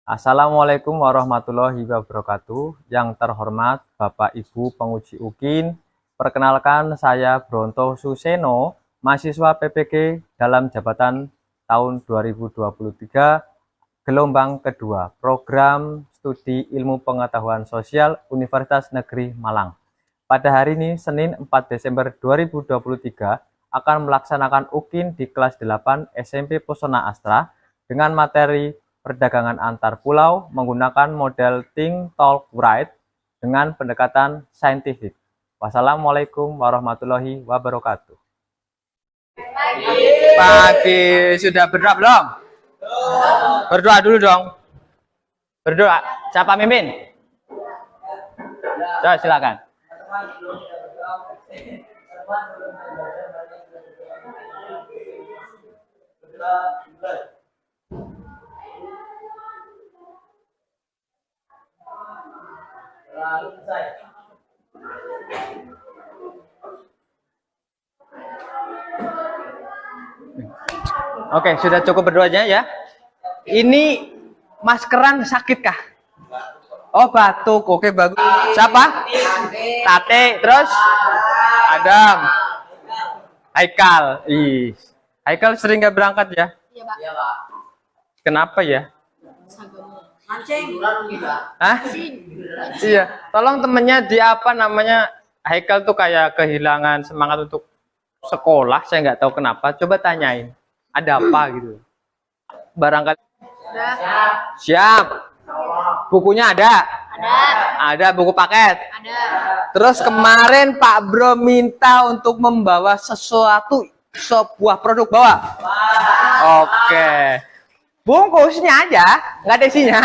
Assalamualaikum warahmatullahi wabarakatuh. Yang terhormat Bapak Ibu penguji UKIN, perkenalkan saya Bronto Suseno, mahasiswa PPG dalam jabatan tahun 2023, gelombang kedua, program studi ilmu pengetahuan sosial Universitas Negeri Malang. Pada hari ini, Senin 4 Desember 2023, akan melaksanakan UKIN di kelas 8 SMP Pesona Astra dengan materi perdagangan antar pulau menggunakan model Think, Talk, Write dengan pendekatan saintifik. Wassalamualaikum warahmatullahi wabarakatuh. Pagi, sudah berdoa belum? Berdoa dulu dong. Berdoa. Siapa mimpin? Coba silakan. Oke, sudah cukup berdoanya ya. Ini maskeran sakitkah? Oh, batuk. Oke, bagus. Siapa? Tate. Terus? Adam. Haikal. Ih. Haikal sering gak berangkat ya? Iya, Pak. Kenapa ya? Mancing. Hah? Iya. Tolong temennya dia apa namanya? Haikal tuh kayak kehilangan semangat untuk sekolah. Saya nggak tahu kenapa. Coba tanyain. Ada apa gitu? Barangkali. Siap. Bukunya ada? Ada. Ada buku paket? Ada. Terus kemarin Pak Bro minta untuk membawa sesuatu, sebuah produk bawa? Oke. Bungkusnya aja, nggak ada isinya.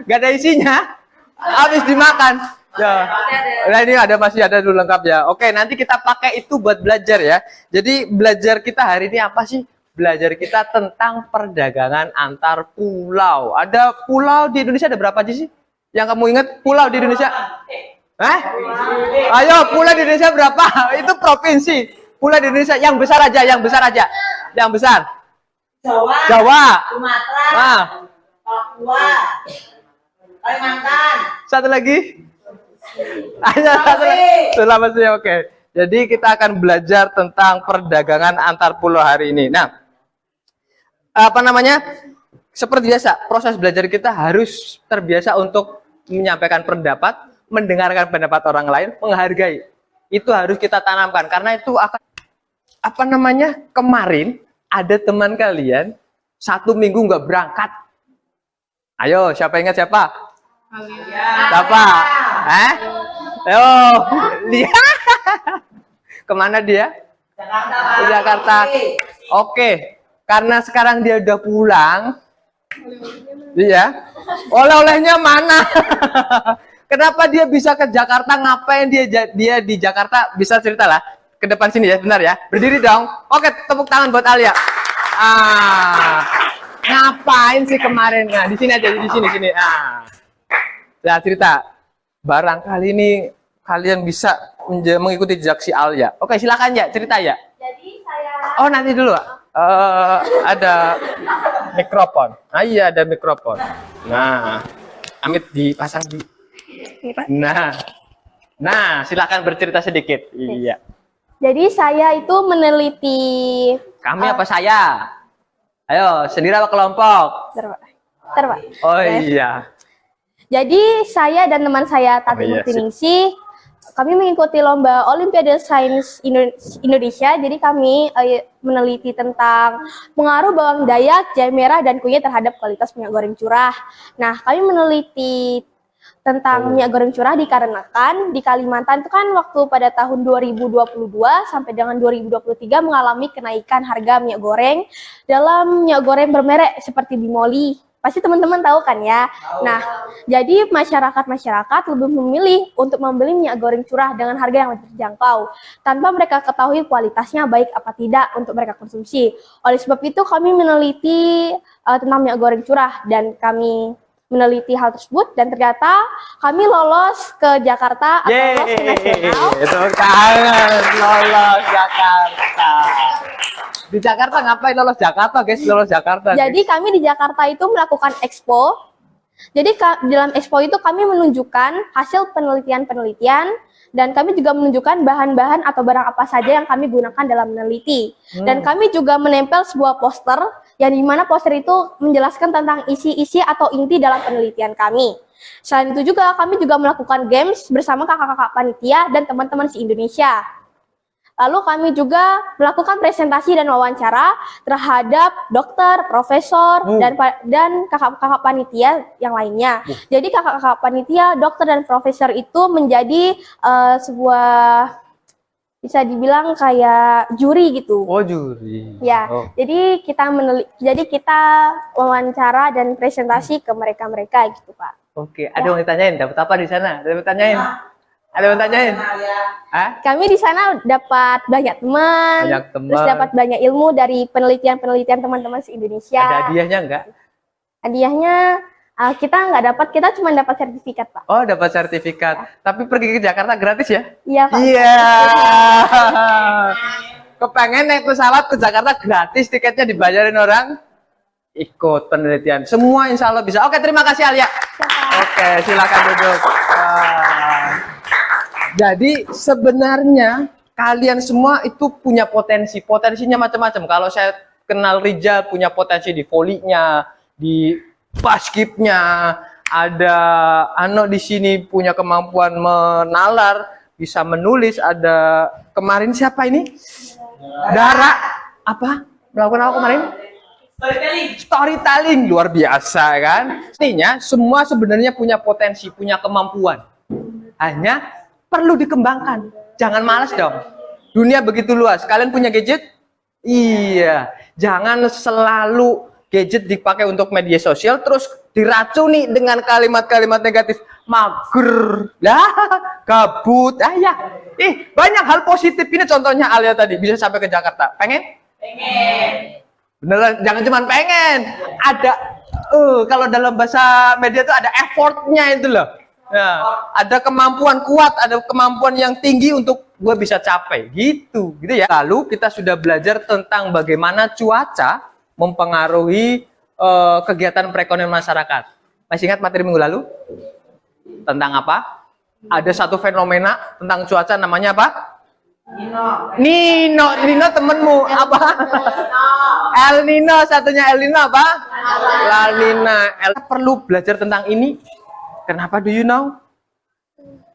Nggak ada isinya. Habis dimakan. Ya. Nah, ini ada masih ada dulu lengkap ya. Oke, nanti kita pakai itu buat belajar ya. Jadi belajar kita hari ini apa sih? Belajar kita tentang perdagangan antar pulau. Ada pulau di Indonesia ada berapa aja sih? Yang kamu ingat pulau di Indonesia? Ayo, pulau di Indonesia berapa? Itu provinsi. Pulau di Indonesia yang besar aja, yang besar aja. Yang besar. Jawa. Sumatera. Papua. Kalimantan. Satu lagi. Hanya satu lagi. Sulawesi, oke. Jadi kita akan belajar tentang perdagangan antar pulau hari ini. Nah, apa namanya? Seperti biasa, proses belajar kita harus terbiasa untuk menyampaikan pendapat, mendengarkan pendapat orang lain, menghargai. Itu harus kita tanamkan karena itu akan apa namanya? Kemarin ada teman kalian 1 minggu nggak berangkat. Ayo, siapa ingat siapa? Siapa? Ayo, lihat. Kemana dia? Jakarta. Oke, karena sekarang dia udah pulang. Iya. Oleh-olehnya mana? Kenapa dia bisa ke Jakarta? Ngapain dia di Jakarta? Bisa cerita lah. Ke depan sini ya, benar ya. Berdiri dong. Oke, tepuk tangan buat Alia. Ngapain sih kemarin? Nah, di sini aja, di sini. Ya, cerita. Barangkali ini kalian bisa mengikuti jejak si Alia. Oke, silakan ya, cerita ya. Jadi saya. Oh, nanti dulu. Ada mikrofon. Iya, ada mikrofon. Nah, Amit dipasang di. Nah, silakan bercerita sedikit. Iya. Jadi saya itu meneliti. Kami apa saya? Ayo, sendiri apa kelompok? Terpak. Oh iya. Jadi saya dan teman saya Tati Murtiningsih kami mengikuti lomba Olimpiade Sains Indonesia. Jadi kami meneliti tentang pengaruh bawang dayak, jahe merah, dan kunyit terhadap kualitas minyak goreng curah. Nah, kami meneliti tentang minyak goreng curah dikarenakan di Kalimantan itu kan waktu pada tahun 2022 sampai dengan 2023 mengalami kenaikan harga minyak goreng dalam minyak goreng bermerek seperti Bimoli. Pasti teman-teman tahu kan ya. Nah, jadi masyarakat lebih memilih untuk membeli minyak goreng curah dengan harga yang lebih terjangkau tanpa mereka ketahui kualitasnya baik apa tidak untuk mereka konsumsi. Oleh sebab itu kami meneliti tentang minyak goreng curah dan kami meneliti hal tersebut dan ternyata kami lolos ke Jakarta atau lolos ke nasional. Itu kangen lolos Jakarta. Di Jakarta ngapain lolos Jakarta, guys? Lolos Jakarta. Jadi kami di Jakarta itu melakukan expo. Jadi dalam expo itu kami menunjukkan hasil penelitian-penelitian dan kami juga menunjukkan bahan-bahan atau barang apa saja yang kami gunakan dalam meneliti. Dan kami juga menempel sebuah poster yang dimana poster itu menjelaskan tentang isi-isi atau inti dalam penelitian kami. Selain itu juga kami juga melakukan games bersama kakak-kakak panitia dan teman-teman se-Indonesia. Lalu kami juga melakukan presentasi dan wawancara terhadap dokter, profesor, dan kakak-kakak panitia yang lainnya. Jadi kakak-kakak panitia, dokter, dan profesor itu menjadi sebuah bisa dibilang kayak juri gitu. Oh, juri. Ya, jadi kita wawancara dan presentasi ke mereka-mereka gitu, Pak. Oke, ada yang ditanyain, dapat apa di sana? Ada yang ditanyain? Ada yang ditanyain? Hah? Kami di sana dapat banyak teman, terus dapat banyak ilmu dari penelitian-penelitian teman-teman se-Indonesia. Ada hadiahnya enggak? Hadiahnya kita nggak dapat, kita cuma dapat sertifikat, Pak. Oh, dapat sertifikat. Tapi pergi ke Jakarta gratis ya? Iya, Pak. Iya. Kepengen naik pesawat ke Jakarta gratis, tiketnya dibayarin orang? Ikut penelitian. Semua insya Allah bisa. Oke, terima kasih Alia. Oke, silakan duduk. Jadi sebenarnya kalian semua itu punya potensi. Potensinya macam-macam. Kalau saya kenal Rijal punya potensi di volinya, di basketnya, ada Ano di sini punya kemampuan menalar, bisa menulis. Ada kemarin siapa ini? Dara apa? Melakukan apa kemarin? Storytelling luar biasa kan? Artinya semua sebenarnya punya potensi, punya kemampuan. Hanya perlu dikembangkan. Jangan malas dong. Dunia begitu luas. Kalian punya gadget? Iya. Jangan selalu gadget dipakai untuk media sosial terus diracuni dengan kalimat-kalimat negatif. Mager, lah, gabut, ya. Banyak hal positif ini contohnya Alia tadi bisa sampai ke Jakarta. Pengen? Pengen. Beneran, jangan cuma pengen. Ada kalau dalam bahasa media itu ada effortnya itu loh. Ya, ada kemampuan kuat, ada kemampuan yang tinggi untuk gue bisa capai, gitu ya. Lalu kita sudah belajar tentang bagaimana cuaca mempengaruhi kegiatan perekonomian masyarakat. Masih ingat materi minggu lalu? Tentang apa? Ada satu fenomena tentang cuaca namanya apa? Nino temenmu apa? El Nino, satunya El Nino apa? La Nina. Perlu belajar tentang ini. Kenapa do you know?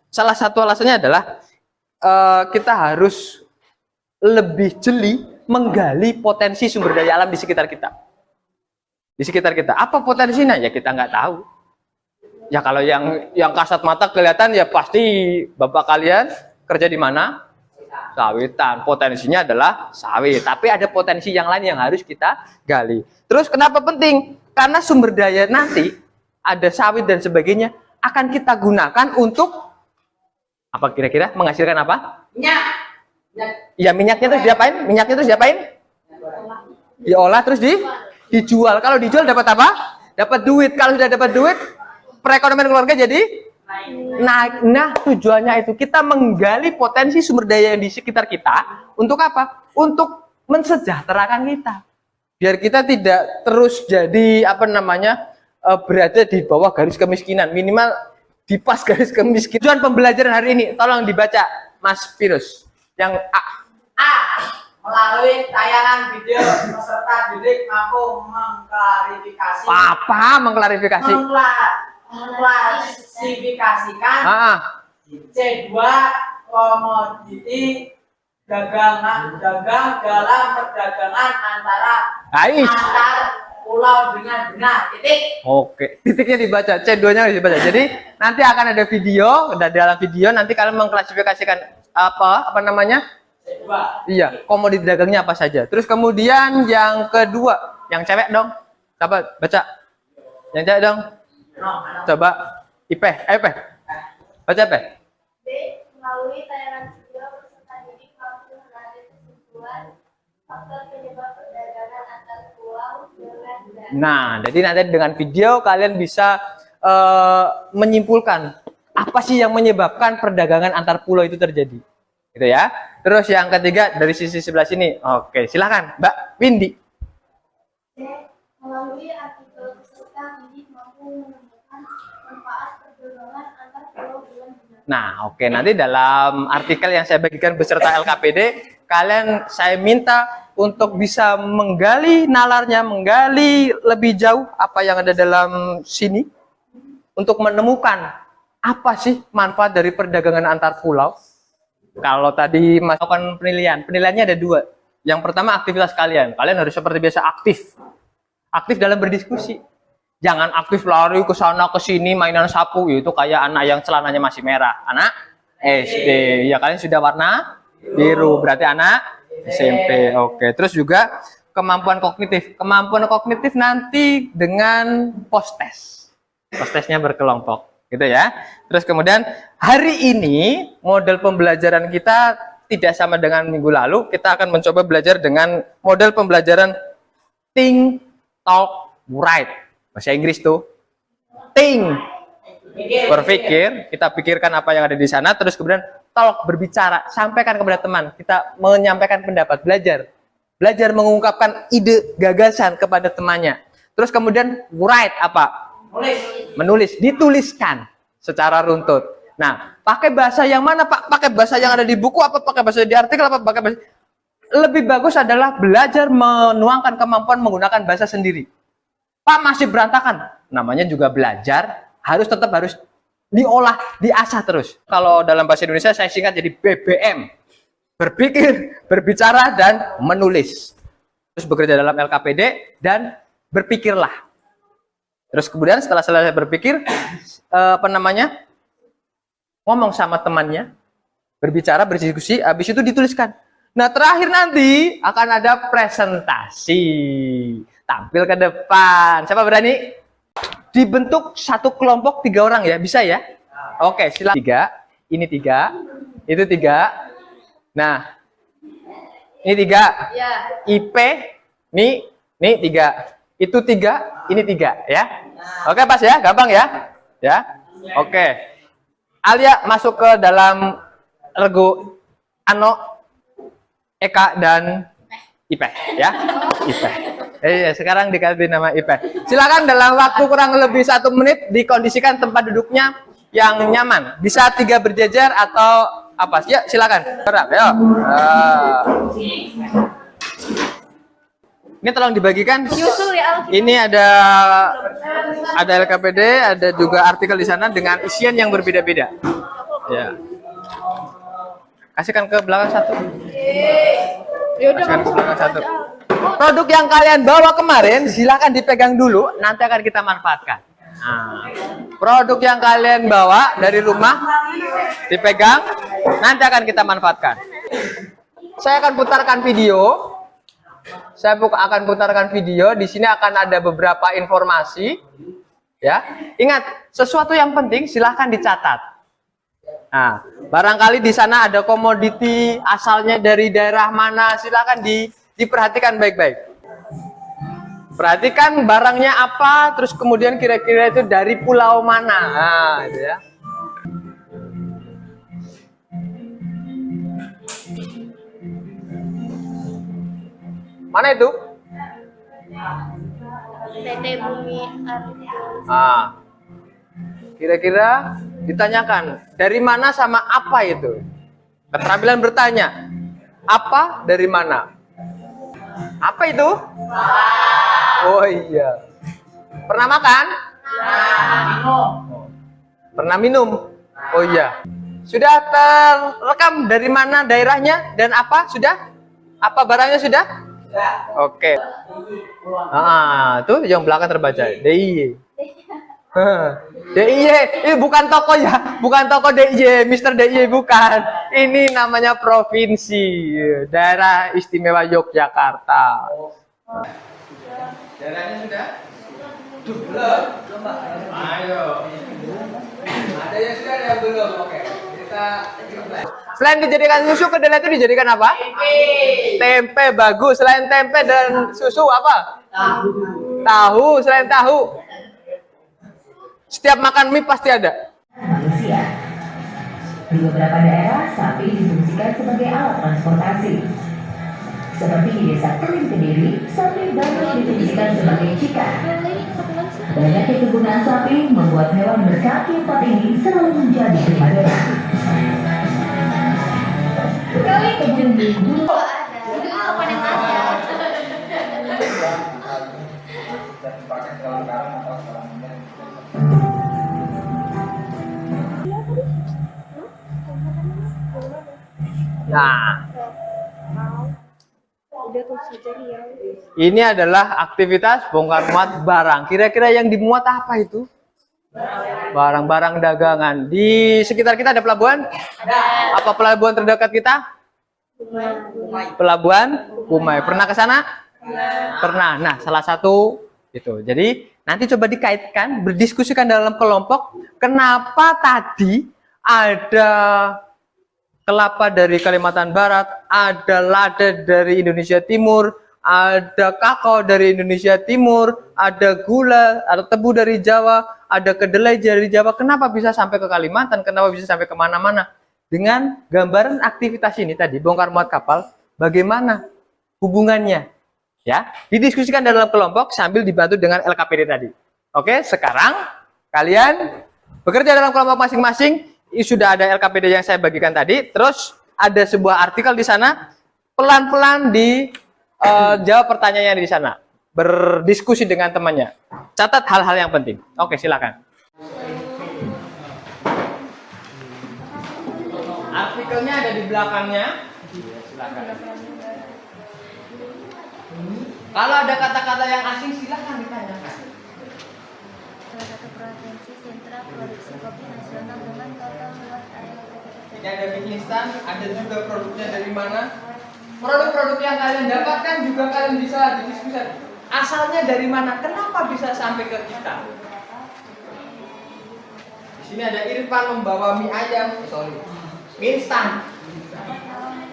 Salah satu alasannya adalah kita harus lebih jeli menggali potensi sumber daya alam di sekitar kita. Di sekitar kita. Apa potensinya? Ya kita nggak tahu. Ya kalau yang kasat mata kelihatan ya pasti bapak kalian kerja di mana? Sawitan. Potensinya adalah sawit. Tapi ada potensi yang lain yang harus kita gali. Terus kenapa penting? Karena sumber daya nanti ada sawit dan sebagainya akan kita gunakan untuk apa kira-kira? Menghasilkan apa? Minyak. Ya minyaknya terus diapain? Minyaknya terus diapain? Diolah terus dijual. Kalau dijual dapat apa? Dapat duit. Kalau sudah dapat duit, perekonomian keluarga jadi naik. Nah, tujuannya itu kita menggali potensi sumber daya yang di sekitar kita untuk apa? Untuk mensejahterakan kita. Biar kita tidak terus jadi berada di bawah garis kemiskinan, minimal di pas garis kemiskinan. Tujuan pembelajaran hari ini, tolong dibaca, Mas Virus. Yang A. Melalui tayangan video peserta didik mampu mengklarifikasi. Apa mengklarifikasi? Mengklasifikasikan C2 komoditi dagang dalam perdagangan antara Ais. antar pulau dengan benar. Titik. Oke, titiknya dibaca, C2-nya harus dibaca. Jadi nanti akan ada video, dan dalam video nanti kalian mengklasifikasikan apa namanya? C2. Iya, komoditi dagangnya apa saja. Terus kemudian yang kedua, yang cewek dong. Coba baca. Yang cewek dong. Coba IP. Baca IP. B. Melalui tayangan video peserta didik mampu menarik kesimpulan faktor penyebab perdagangan antar pulau dengan benar. Nah, jadi nanti dengan video kalian bisa menyimpulkan apa sih yang menyebabkan perdagangan antar pulau itu terjadi. Gitu ya. Terus yang ketiga dari sisi sebelah sini. Oke, silakan Mbak Windy. C. Melalui artikel peserta didik mampu menemukan manfaat perdagangan antar pulau dengan benar. Nah, oke, nanti dalam artikel yang saya bagikan beserta LKPD, kalian saya minta untuk bisa menggali nalarnya, menggali lebih jauh apa yang ada dalam sini untuk menemukan apa sih manfaat dari perdagangan antar pulau. Kalau tadi melakukan penilaiannya ada dua. Yang pertama aktivitas kalian harus seperti biasa aktif dalam berdiskusi. Jangan aktif lari ke sana ke sini mainan sapu, itu kayak anak yang celananya masih merah, anak SD. Ya kalian sudah warna biru, berarti anak SMP. Oke, terus juga kemampuan kognitif nanti dengan post testnya berkelompok gitu ya. Terus kemudian hari ini model pembelajaran kita tidak sama dengan minggu lalu. Kita akan mencoba belajar dengan model pembelajaran think, talk, write. Bahasa Inggris tuh think, berpikir, kita pikirkan apa yang ada di sana, terus kemudian talk, berbicara, sampaikan kepada teman, kita menyampaikan pendapat, belajar mengungkapkan ide, gagasan kepada temannya. Terus kemudian write apa? Menulis, dituliskan secara runtut. Nah, pakai bahasa yang mana Pak? Pakai bahasa yang ada di buku apa pakai bahasa di artikel apa pakai bahasa? Lebih bagus adalah belajar menuangkan kemampuan menggunakan bahasa sendiri. Pak masih berantakan, namanya juga belajar, harus diolah, diasah terus. Kalau dalam bahasa Indonesia saya singkat jadi BBM, berpikir, berbicara, dan menulis. Terus bekerja dalam LKPD dan berpikirlah. Terus kemudian setelah selesai berpikir, ngomong sama temannya, berbicara, berdiskusi, habis itu dituliskan. Nah terakhir nanti akan ada presentasi. Tampil ke depan. Siapa berani? Dibentuk satu kelompok 3 orang ya, bisa ya? Oke, silakan. 3, ini 3, itu 3. Nah, ini 3. Ya. IP, nih 3. Itu 3, ini 3 ya. Oke, pas ya, gampang ya? Ya. Oke. Alia masuk ke dalam regu Ano, Eka dan Ipe ya. Ipe. Iya, sekarang dikasih nama Ipe. Silakan dalam waktu kurang lebih 1 menit dikondisikan tempat duduknya yang nyaman. Bisa 3 berjejer atau apa? Ya, silakan. Berap, yuk. Ini tolong dibagikan. Nyusul ya. Ini ada LKPD, ada juga artikel di sana dengan isian yang berbeda-beda. Ya. Kasihkan ke belakang 1. Kasihkan ke belakang 1. Produk yang kalian bawa kemarin silakan dipegang dulu, nanti akan kita manfaatkan. Nah, produk yang kalian bawa dari rumah dipegang, nanti akan kita manfaatkan. Saya akan putarkan video. Di sini akan ada beberapa informasi. Ya, ingat sesuatu yang penting silahkan dicatat. Nah, barangkali di sana ada komoditi asalnya dari daerah mana, silahkan diperhatikan baik-baik. Perhatikan barangnya apa, terus kemudian kira-kira itu dari pulau mana. Nah, itu ya. Mana itu? PT Bumi Ah, kira-kira ditanyakan dari mana sama apa itu? Keterampilan bertanya. Apa dari mana? Apa itu? Oh iya. Pernah makan? Pernah minum? Oh iya. Sudah terekam dari mana daerahnya dan apa? Sudah? Apa barangnya sudah? Oke. Tuh yang belakang terbaca. DIY. DIY, bukan toko ya, bukan toko DIY, Mister DIY bukan. Ini namanya provinsi, daerah istimewa Yogyakarta. Daerahnya sudah? Belum. Ayo. Ada yang sudah, ada yang belum. Oke. Selain dijadikan susu, kedelai itu dijadikan apa? Tempe, bagus. Selain tempe dan susu apa? Tahu. Selain tahu, setiap makan mie pasti ada. Manusia. Di beberapa daerah, sapi difungsikan sebagai alat transportasi. Seperti di desa Keling Kediri, sapi banyak difungsikan sebagai cikar. Banyaknya kegunaan sapi membuat hewan berkaki empat ini selalu menjadi primadona. Nah, ini adalah aktivitas bongkar muat barang. Kira-kira yang dimuat apa itu? Barang-barang dagangan. Di sekitar kita ada pelabuhan? Apa pelabuhan terdekat kita? Pelabuhan Kumai. Pernah ke sana? Pernah. Nah, salah satu itu. Jadi, nanti coba dikaitkan, berdiskusikan dalam kelompok, kenapa tadi ada kelapa dari Kalimantan Barat, ada lada dari Indonesia Timur, ada kakao dari Indonesia Timur, ada gula atau tebu dari Jawa, ada kedelai dari Jawa. Kenapa bisa sampai ke Kalimantan? Kenapa bisa sampai kemana-mana? Dengan gambaran aktivitas ini tadi, bongkar muat kapal, bagaimana hubungannya? Ya, didiskusikan dalam kelompok sambil dibantu dengan LKPD tadi. Oke, sekarang kalian bekerja dalam kelompok masing-masing. Sudah ada LKPD yang saya bagikan tadi. Terus ada sebuah artikel di sana. Pelan-pelan jawab pertanyaannya di sana. Berdiskusi dengan temannya. Catat hal-hal yang penting. Oke, silakan. Artikelnya ada di belakangnya. Silakan. Kalau ada kata-kata yang asing, silakan ditanyakan. Salah satu provinsi sentra produksi kopi nasional dengan total luas area. Ini ada mie instan, ada juga produknya dari mana. Produk-produk yang kalian dapatkan juga kalian bisa didiskusikan. Asalnya dari mana? Kenapa bisa sampai ke kita? Di sini ada Irfan membawa mie ayam, mie instan.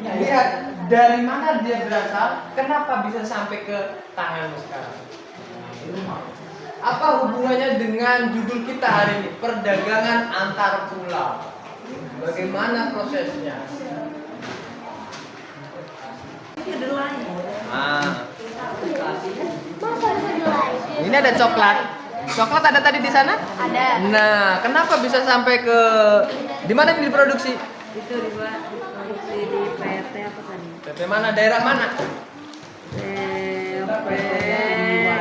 Nah, lihat dari mana dia berasal, kenapa bisa sampai ke tanganmu sekarang? Apa hubungannya dengan judul kita hari ini? Perdagangan antar pulau. Bagaimana prosesnya? Ini ada coklat. Coklat ada tadi di sana? Ada. Nah, kenapa bisa sampai ke di mana ini diproduksi? Itu diproduksi di PT apa tadi? PT mana? Daerah mana?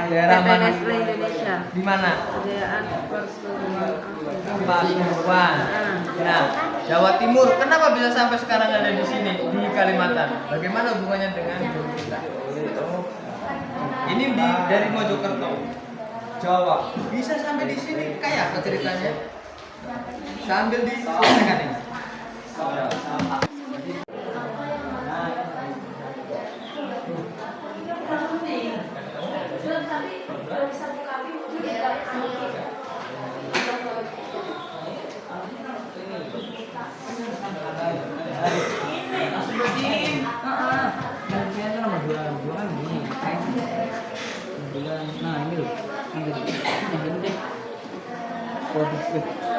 Daerah mana? Nestle Indonesia. Di mana? Keadaan Pasuruan. Pasuruan. Nah, Jawa Timur. Kenapa bisa sampai sekarang ada di sini di Kalimantan? Bagaimana hubungannya dengan kita? Ini dari Mojokerto, Jawa. Bisa sampai di sini kayak apa ceritanya? Sambil disampaikan ini.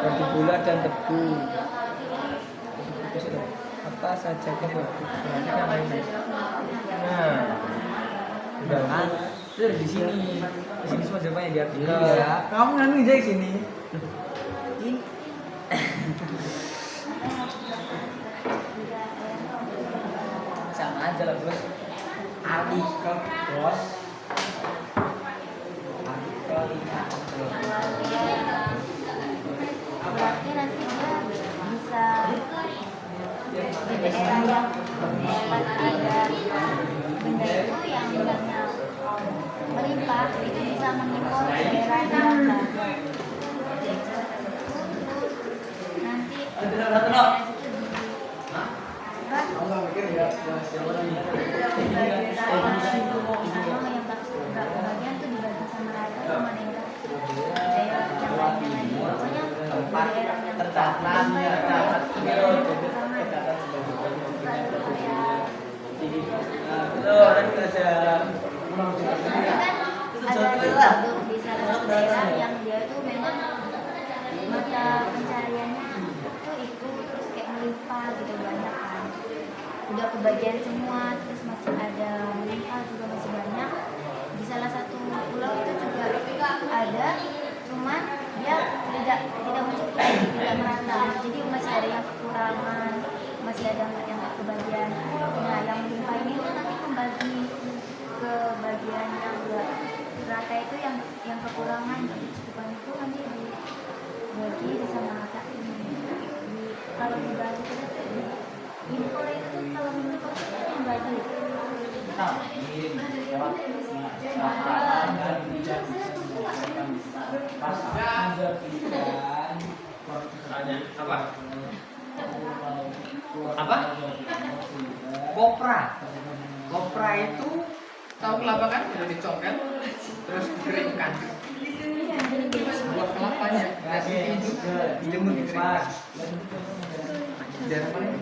Produk gula dan tebu apa saja produk yang lainnya. Nah, Udah kan? Itu di sini semua jawabannya di artikel. Iya. Kamu nganu aja di sini. Sama aja lah bos. Artikel bos. Artikel Berarti nanti dia bisa di daerah yang tempat ada benda itu yang bendanya melimpah itu bisa mengimpor ke daerah Jakarta. Nanti yang bagian tuh dibagi sama rata sama daerah yang lainnya lagi. Pokoknya daerah yang tercatat ada di salah satu daerah yang dia tuh memang mata pencariannya tuh itu terus kayak melimpah gitu banyak kan, udah kebagian semua terus masih ada melimpah juga masih banyak. Di salah satu pulau itu juga ada, cuman dia tidak mencukupi, tidak merata, jadi masih ada yang kekurangan, masih ada yang nggak kebagian. Nah yang melimpah ini tuh nanti membagi ke bagian yang enggak rata itu, yang kekurangan kecukupan itu nanti dibagi sama rata ini. Kalau dibagi itu di impor itu tuh kalau mengimpor itu yang bagi. Apa? Kopra itu Tahu kelapa kan? Udah dicongkel, terus dikeringkan. Buah kelapanya, kasih itu, dijemur dikeringkan. Daerah mana?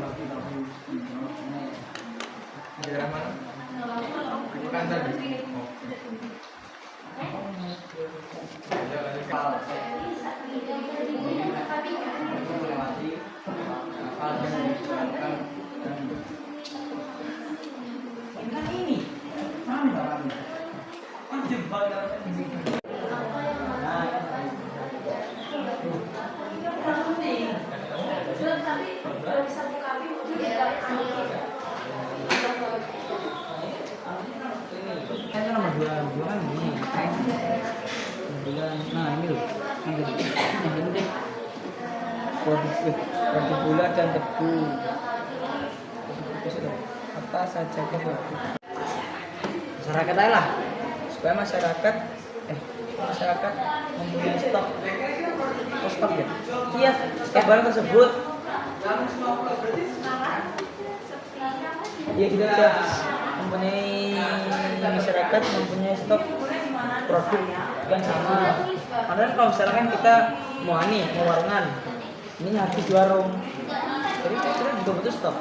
Daerah mana? Bukan tadi. Kan itu nomor 2 kan ini. Nah ini loh. Yang ini deh. Produksi gula dan tebu. Apa saja itu? Masyarakat aja lah. Supaya masyarakat mempunyai stok ya. Iya, stok barang tersebut. Iya kita mempunyai masyarakat mempunyai stok produk yang sama. Padahal kalau misalkan kita mau warungan, ini habis di warung, jadi kita juga butuh stok.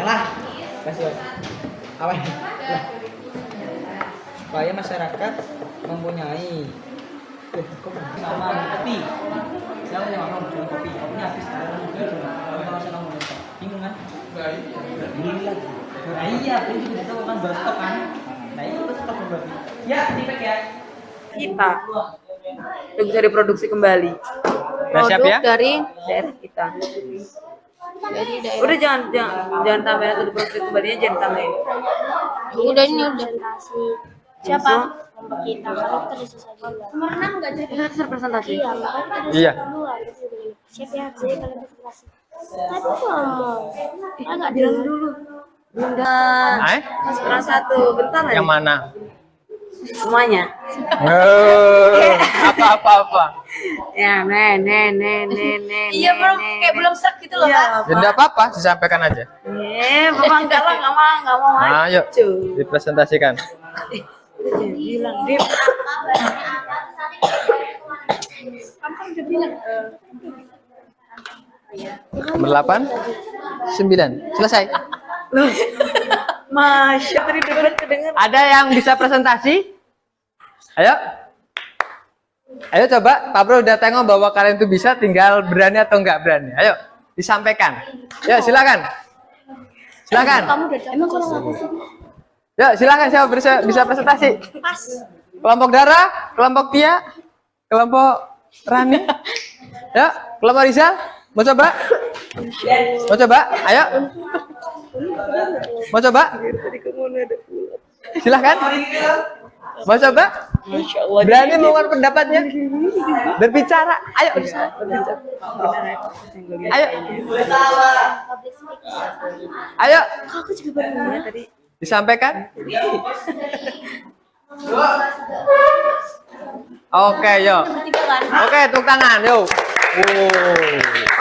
Nah, kasih apa ini? Supaya masyarakat mempunyai kopi. Saya mau jual kopi, kopinya habis. Kalau saya mau bingung kan? Ini lagi. Nah, iya, ini juga tahu kan stok kan. Nah, itu stok berarti. Ya, dipek ya. Kita itu bisa diproduksi kembali. Siap ya? Dari daerah kita. Jadi udah jangan tambahin atau diproduksi kembalinya, jangan tambahin. Udah ini udah. Siapa? Kelompok kita, kalau kita udah selesai gambar. Nomor 6 nggak jadi. Kita presentasi. Iya, makanya kita Iya. duluan. Siap ya, jadi kalian presentasi. Tapi ngomong, nggak bilang dulu. Bunda, Eh? sekarang satu, bentar lagi. Yang mana? Semuanya. Apa? Ya, nen. Iya, kayak belum serak gitu loh, Pak. Ya enggak apa-apa, disampaikan aja. Bapak enggak lah, enggak mau Ayo, dipresentasikan. Bilang, Dip. Nomor 8, 9, selesai. Masya tadi debat kedengeran. Ada yang bisa presentasi? Ayo coba, Pak Bro udah tengok bahwa kalian itu bisa, tinggal berani atau enggak berani. Ayo, disampaikan. Yuk, silakan. Emang kurang apa sih? Yuk, silakan siapa bisa presentasi. Kelompok Dara, kelompok Tia, kelompok Rani. Yuk, kelompok Rizal, mau coba? Ayo. Mau coba? Silakan. Mau coba? Masya Allah. Berani mengungkapkan pendapatnya? Berbicara. Ayo. Ayo. Ayo. Disampaikan. Oke, yo. Oke, tepuk tangan, yo.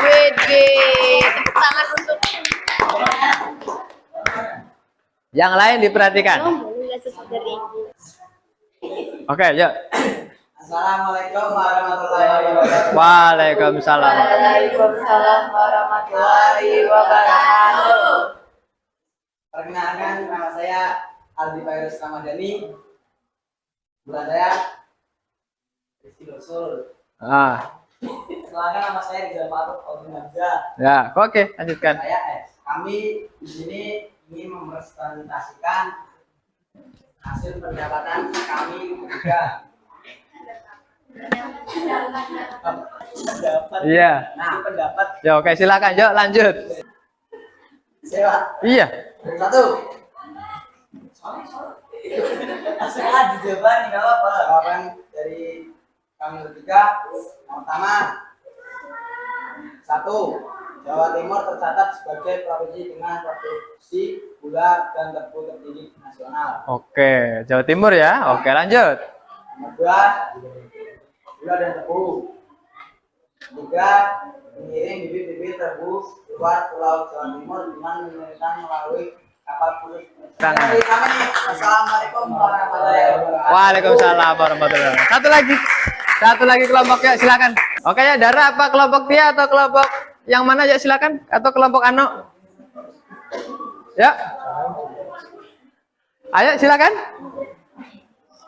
Wede, tepuk tangan untuk Yang lain diperhatikan. Oke, yuk. Assalamualaikum warahmatullahi wabarakatuh. Waalaikumsalam. Waalaikumsalam warahmatullahi wabarakatuh. Perkenalkan, nama saya Aldi Fairuz Ramadhani. Bulan saya Rizky Dosul. Perkenalkan, nama saya Rizal Faruk Audun Hamzah. Ya, oke, lanjutkan. Kami di sini ingin mempresentasikan hasil pendapatan kami juga. Iya. Nah, pendapat Ya, oke, silakan, yuk lanjut. saya Iya. satu. Langsung aja jawaban, nggak apa-apa. Jawaban dari kami bertiga. Yang pertama, satu, Jawa Timur tercatat sebagai provinsi dengan produksi gula dan tebu tertinggi nasional. Oke, Jawa Timur ya. Oke, lanjut. Nomor dua, gula dan tebu. Tiga, mengirim bibit-bibit tebu keluar Pulau Jawa Timur dengan mengirimkan melalui kapal khusus. Tangan. Dari kami, assalamualaikum warahmatullahi wabarakatuh. Waalaikumsalam warahmatullahi wabarakatuh. Satu lagi kelompoknya, silakan. Oke ya, Dara apa kelompok Tia atau kelompok yang mana ya, silakan, atau kelompok Ano? Ya. Ayo silakan.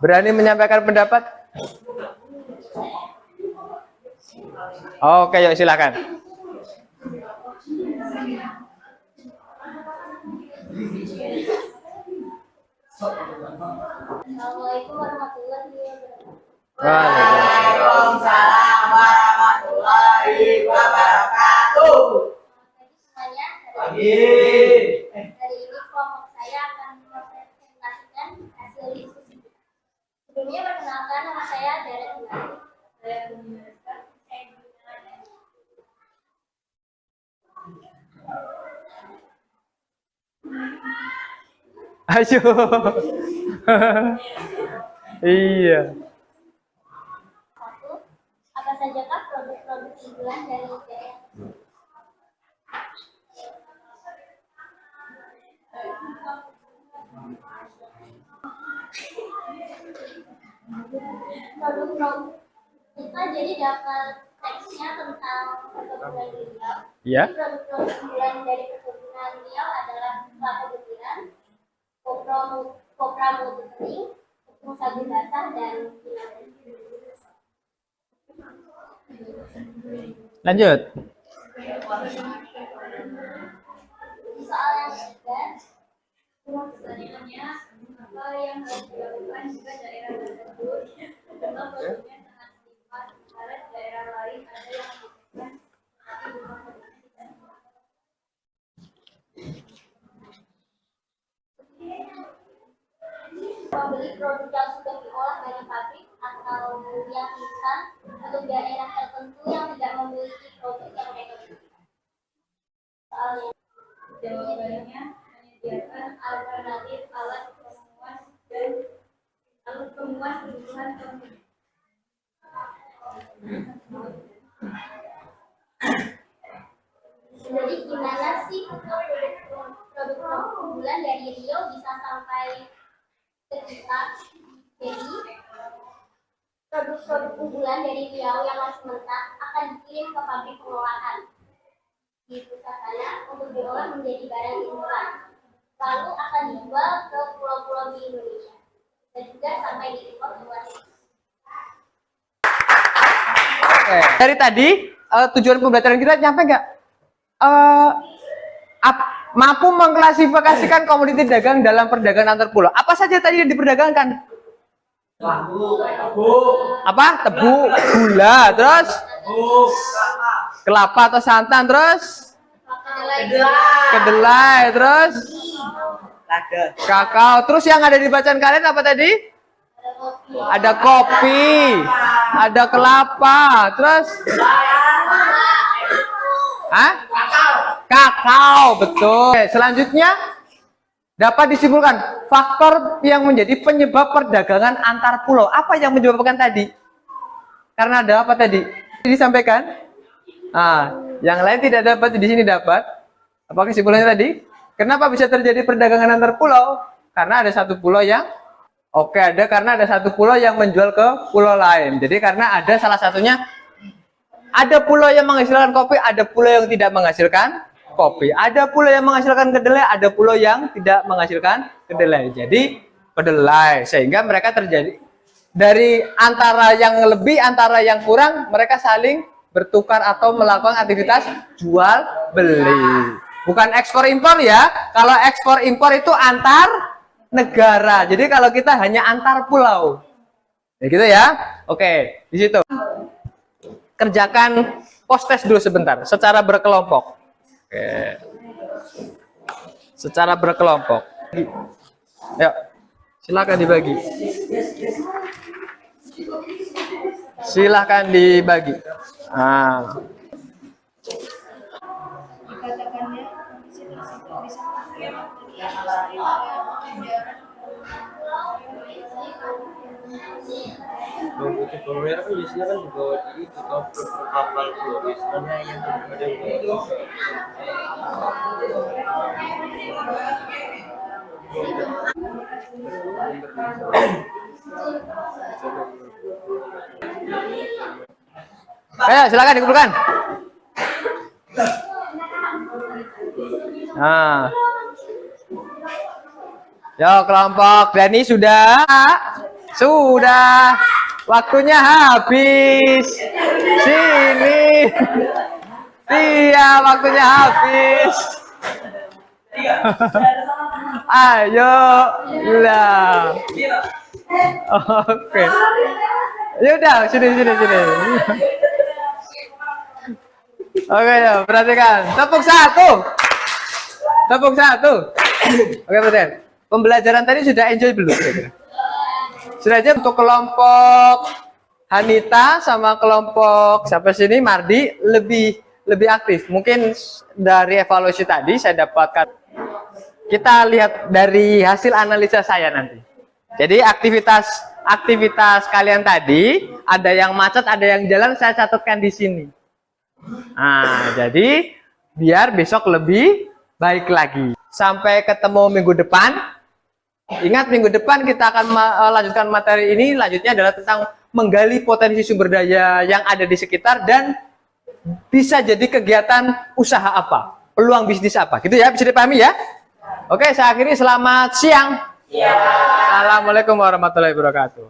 Berani menyampaikan pendapat? Oke, yuk silakan. Assalamualaikum warahmatullahi wabarakatuh. Waalaikumsalam warahmatullahi wabarakatuh. Semuanya, Pagi. hari ini kelompok saya akan mempresentasikan hasil diskusi kita. Sebelumnya perkenalkan, nama saya Dara Dulari. Saya menjelaskan saya menggunakan Ayo. Iya. satu, apa sajakah produk-produk unggulan dari daerah tersebut? Produk-produk kita jadi dapat teksnya tentang perkebunan Riau. Iya. Produk-produk unggulan dari perkebunan Riau adalah kelapa butiran, kopra mutu kering, tepung sagu basah, dan pinang. Lanjut. Di soal yang ketiga, selanjutnya apa yang harus dilakukan jika daerah tersebut jumlah produknya sangat sedikit, sementara di daerah lain ada yang membutuhkan tapi jumlah produknya tidak sama. Membeli produk yang sudah diolah dari pabrik atau yang instan untuk daerah tertentu yang tidak memiliki produk yang mereka butuhkan. Soalnya, jawabannya menyediakan alternatif alat pemuas dan alat pemuas kebutuhan konsumen. Jadi gimana sih produk unggulan dari Riau bisa sampai ke kita? Jadi produk-produk unggulan dari Riau yang masih mentah akan dikirim ke pabrik pengolahan di pusat sana untuk diolah menjadi barang instan. Lalu akan dijual ke pulau-pulau di Indonesia dan juga sampai diekspor ke luar negeri. Oke. Dari tadi tujuan pembelajaran kita nyampe nggak? Mampu mengklasifikasikan komoditi dagang dalam perdagangan antar pulau. Apa saja tadi yang diperdagangkan? Apa? Tebu, gula, terus kelapa atau santan, terus kedelai, terus kakao. Terus yang ada di bacaan kalian apa tadi? Ada kopi, Ada kelapa. Terus? Hah? Kakao, betul. Oke, selanjutnya dapat disimpulkan faktor yang menjadi penyebab perdagangan antar pulau. Apa yang menyebabkan tadi? Karena ada apa tadi? Disampaikan. Nah, yang lain tidak dapat, di sini dapat. Apa kesimpulannya tadi? Kenapa bisa terjadi perdagangan antar pulau? Karena ada satu pulau yang karena ada satu pulau yang menjual ke pulau lain. Jadi karena ada salah satunya, ada pulau yang menghasilkan kopi, ada pulau yang tidak menghasilkan kopi. Ada pulau yang menghasilkan kedelai, ada pulau yang tidak menghasilkan kedelai. Jadi kedelai, sehingga mereka terjadi dari antara yang lebih, antara yang kurang, mereka saling bertukar atau melakukan aktivitas jual beli. Bukan ekspor impor ya. Kalau ekspor impor itu antar negara. Jadi kalau kita hanya antar pulau. Ya gitu ya. Oke, di situ. Kerjakan post-test dulu sebentar secara berkelompok. Oke. Secara berkelompok. Yuk. Silakan dibagi. Silahkan dibagi. Nah. Merah kan biasanya kan dibawa di itu kapal tuh, biasanya yang ada Ayo, silakan dikumpulkan. Nah. Yo, kelompok Dani sudah. Sudah. Waktunya habis. Sini. Iya, waktunya habis. Ayo. Lah. Oke. Yaudah, sini. Oke, ya, perhatikan. Tepuk satu. Oke, perhatikan. Pembelajaran tadi sudah enjoy belum? Sudah aja untuk kelompok Hanita sama kelompok siapa sini Mardi lebih aktif. Mungkin dari evaluasi tadi saya dapatkan. Kita lihat dari hasil analisa saya nanti. Jadi aktivitas kalian tadi ada yang macet, ada yang jalan, saya catatkan di sini. Nah, jadi biar besok lebih baik lagi. Sampai ketemu minggu depan. Ingat, minggu depan kita akan lanjutkan materi ini. Lanjutnya adalah tentang menggali potensi sumber daya yang ada di sekitar dan bisa jadi kegiatan usaha apa, peluang bisnis apa, gitu ya, bisa dipahami ya. Oke, saya akhiri, selamat siang. Assalamualaikum warahmatullahi wabarakatuh.